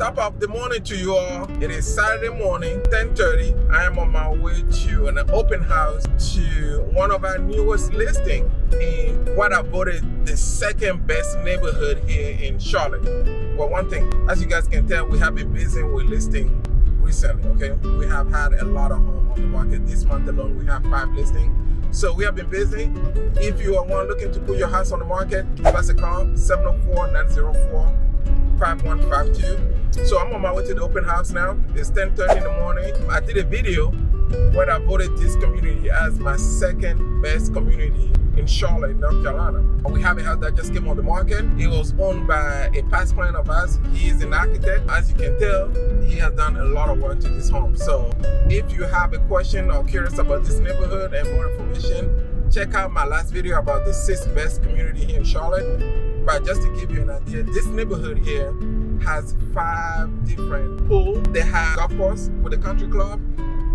Top of the morning to you all. It is Saturday morning, 10:30. I am on my way to an open house to one of our newest listings in what I voted the second best neighborhood here in Charlotte. Well, one thing, as you guys can tell, we have been busy with listing recently, okay? We have had a lot of homes on the market. This month alone, we have 5 listings. So we have been busy. If you are one looking to put your house on the market, give us a call, 704-904-5152. So I'm on my way to the open house now. It's 10:30 in the morning. I did a video where I voted this community as my second best community in Charlotte, North Carolina. We have a house that just came on the market. It was owned by a past client of ours. He is an architect. As you can tell, he has done a lot of work to this home. So if you have a question or curious about this neighborhood and more information, check out my last video about the 6th best community here in Charlotte. But just to give you an idea, this neighborhood here has 5 different pools. They have golf course with a country club.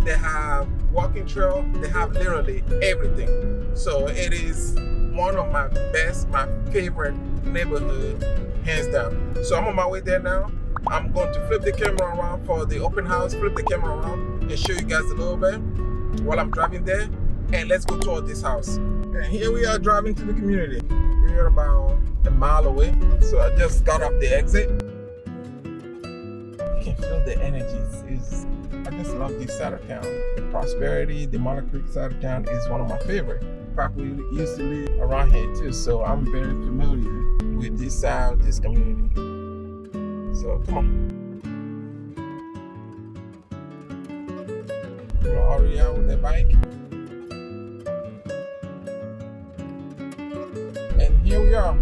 They have walking trail. They have literally everything. So it is one of my best, my favorite neighborhood, hands down. So I'm on my way there now. I'm going to flip the camera around for the open house, flip the camera around and show you guys a little bit while I'm driving there. And let's go tour this house. And here we are driving to the community. We're about a mile away. So I just got off the exit. You can feel the energies. I just love this side of town. The Prosperity, the Highland Creek side of town is one of my favorite. In fact, we used to live around here too, so I'm very familiar with this side of this community. So come on. We're gonna hurry out with the bike. And here we are.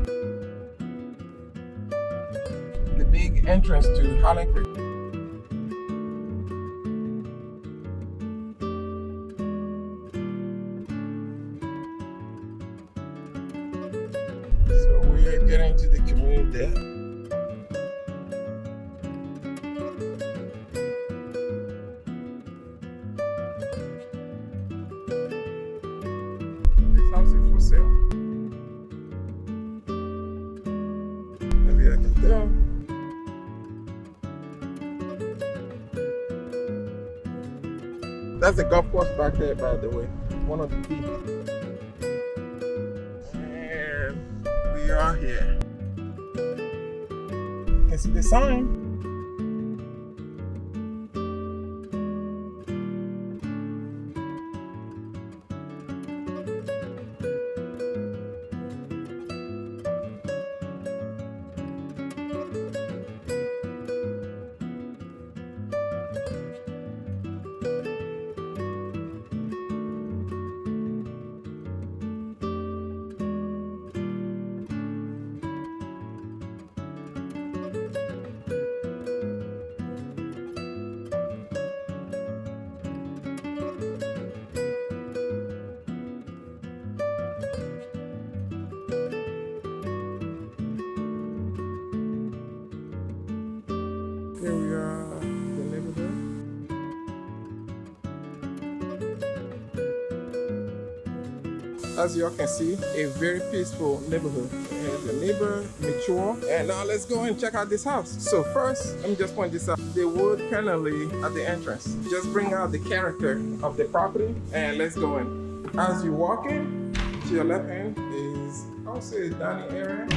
The big entrance to Highland Creek. So we're getting to the community there. This house is for sale. Maybe I can tell. That's the golf course back there, by the way. One of the key. We are here. You can see the sign. Here we are, the neighborhood. As you all can see, a very peaceful neighborhood. And the neighbor, mature. And now let's go and check out this house. So first, let me just point this out. The wood paneling at the entrance. Just bring out the character of the property and let's go in. As you walk in, to your left hand is, I would say, the dining area.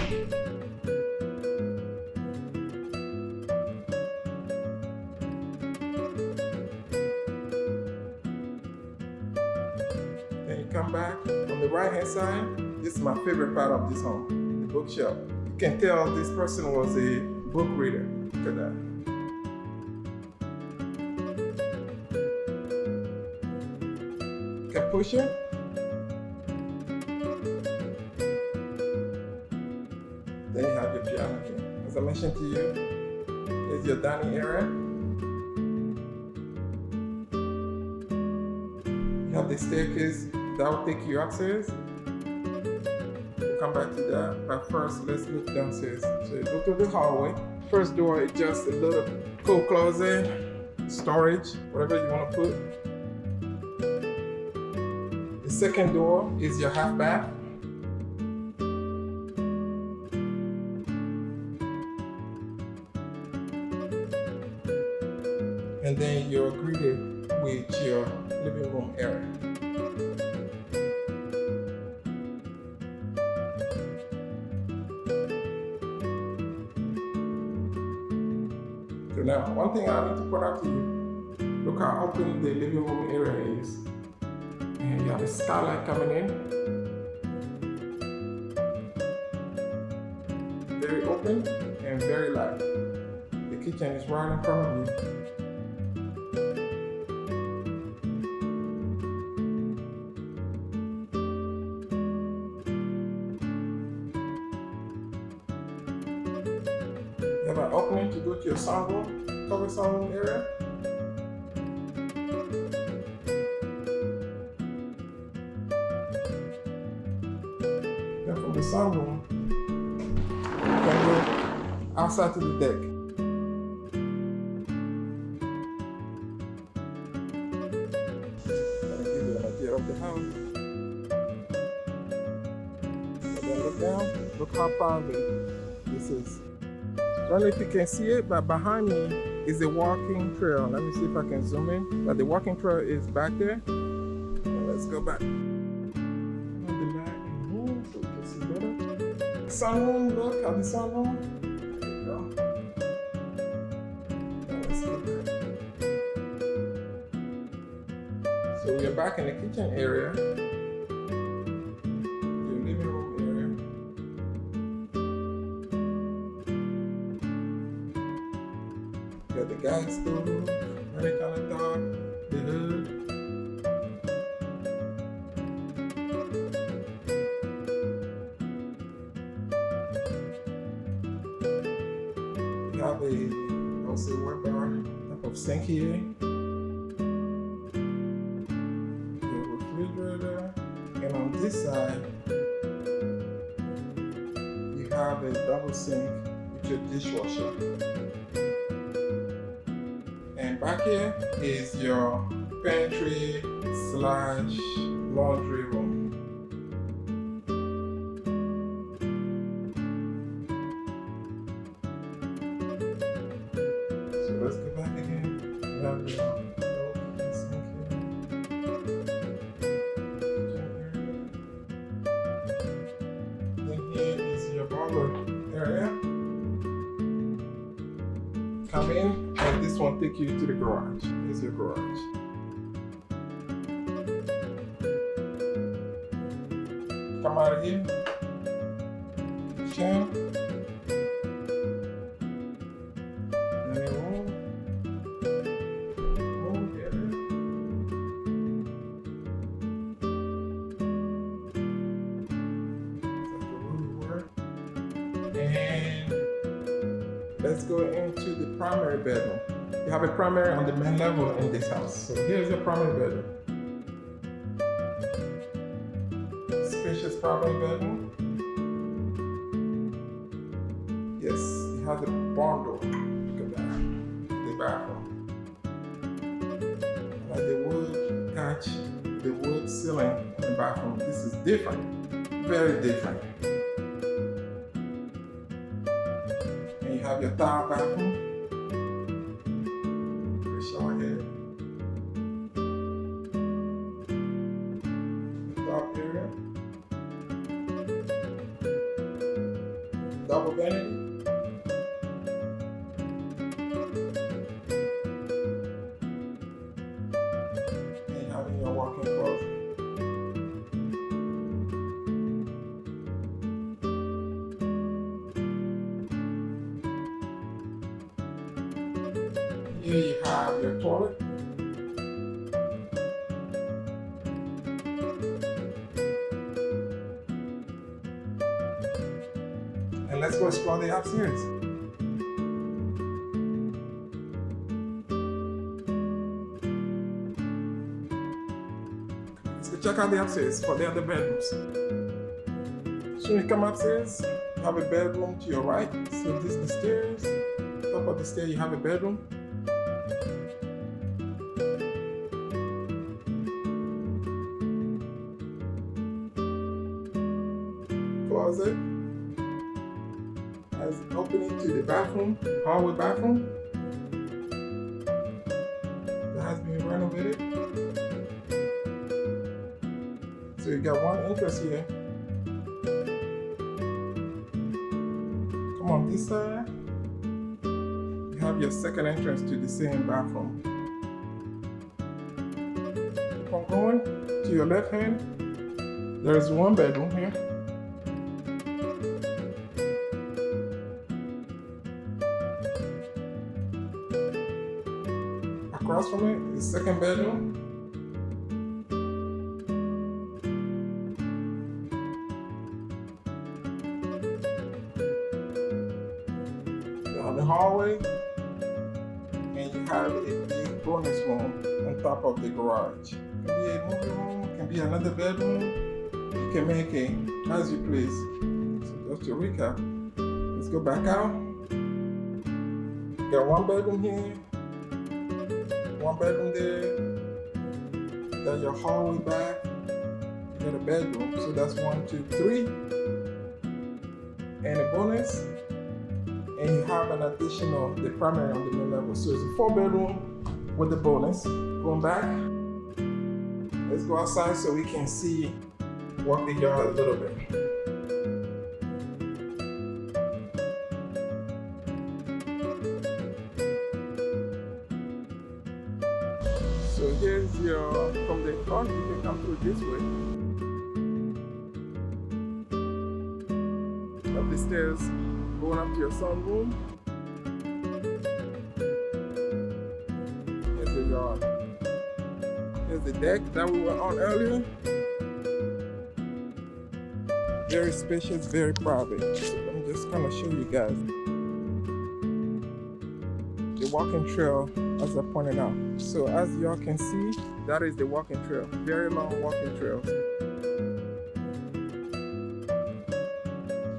Come back on the right hand side. This is my favorite part of this home, the bookshelf. You can tell this person was a book reader. Look at that. You can push it. Then you have your piano here. As I mentioned to you, here's your dining area. You have the staircase that will take you upstairs. We'll come back to that, but first let's look downstairs. So you go to the hallway. First door is just a little coat closet, storage, whatever you want to put. The second door is your half bath. And then you're greeted with your living room area. So now, one thing I need to point out to you, look how open the living room area is. And you have a skylight coming in. Very open and very light. The kitchen is right in front of you. You have an opening to go to your sunroom, covered sunroom area. Then from the sunroom, you can go outside to the deck. I'll give you an idea of the house. And then look down, look how far this is. I don't know if you can see it, but behind me is a walking trail. Let me see if I can zoom in. But the walking trail is back there. And let's go back. On the back and move so we can see better. Sunroom, look at the sunroom. There you go. Now let's go back. So we're back in the kitchen area. Your living room area. Got the gas stove, granite countertop, the hood. You have also a wet bar type of sink here. Your refrigerator, and on this side you have a double sink with your dishwasher. And back here is your pantry / laundry room. So let's go back again. You have your double sink here. Then here is your boiler area. Come in, and this one take you to the garage. Here's your garage. Come out of here. Kitchen. And then room. Room area. That's the room work. And let's go into the primary bedroom. You have a primary on the main level in this house. So here's your primary bedroom. Spacious primary bedroom. Yes, it has a barn door. Look at that. The bathroom. Like the wood couch, the wood ceiling in the bathroom. This is different. Very different. And you have your tile bathroom. Shower head. The top area. Double vanity. And having your walk-in closet. Here you have your toilet. And let's go explore the upstairs. Let's go check out the upstairs for the other bedrooms. So when you come upstairs, you have a bedroom to your right. So this is the stairs. Top of the stair, you have a bedroom. Closet has an opening to the bathroom, hallway bathroom. you got one entrance here. Come on this side. You have your second entrance to the same bathroom. Keep on going to your left hand. There's one bedroom here. Across from it is the second bedroom. Down the hallway, and you have a big bonus room on top of the garage. It can be a movie room, it can be another bedroom. You can make it as you please. So just to recap, let's go back out. You got one bedroom here. One bedroom there, then your hallway back, you got a bedroom, so that's 1, 2, 3, and a bonus, and you have an additional, the primary on the main level, so it's a 4-bedroom with the bonus. Going back, let's go outside so we can see, walk the yard a little bit. So here's your, from the front, you can come through this way. Up the stairs, going up to your sunroom. Here's the yard. Here's the deck that we were on earlier. Very spacious, very private. So I'm just gonna show you guys. The walking trail, as I pointed out. So as y'all can see, that is the walking trail. Very long walking trail.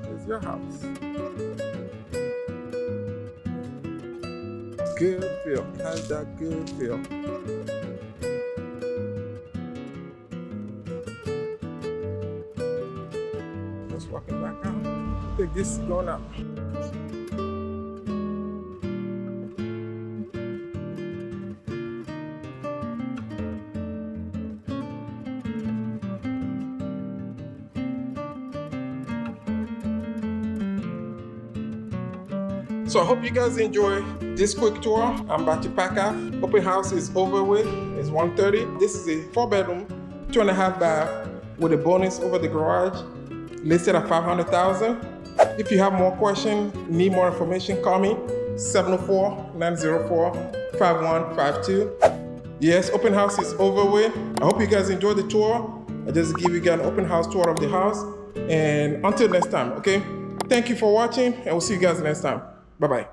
Here's your house. Good feel. It has that good feel. Just walking back out. I think this is going up. So I hope you guys enjoy this quick tour. I'm about to pack up. Open house is over with. It's 1:30. This is a 4-bedroom, 2.5 bath with a bonus over the garage, listed at $500,000. If you have more questions, need more information, call me 704-904-5152. Yes, open house is over with. I hope you guys enjoyed the tour. I just give you guys an open house tour of the house. And until next time, okay? Thank you for watching, and we'll see you guys next time. Bye-bye.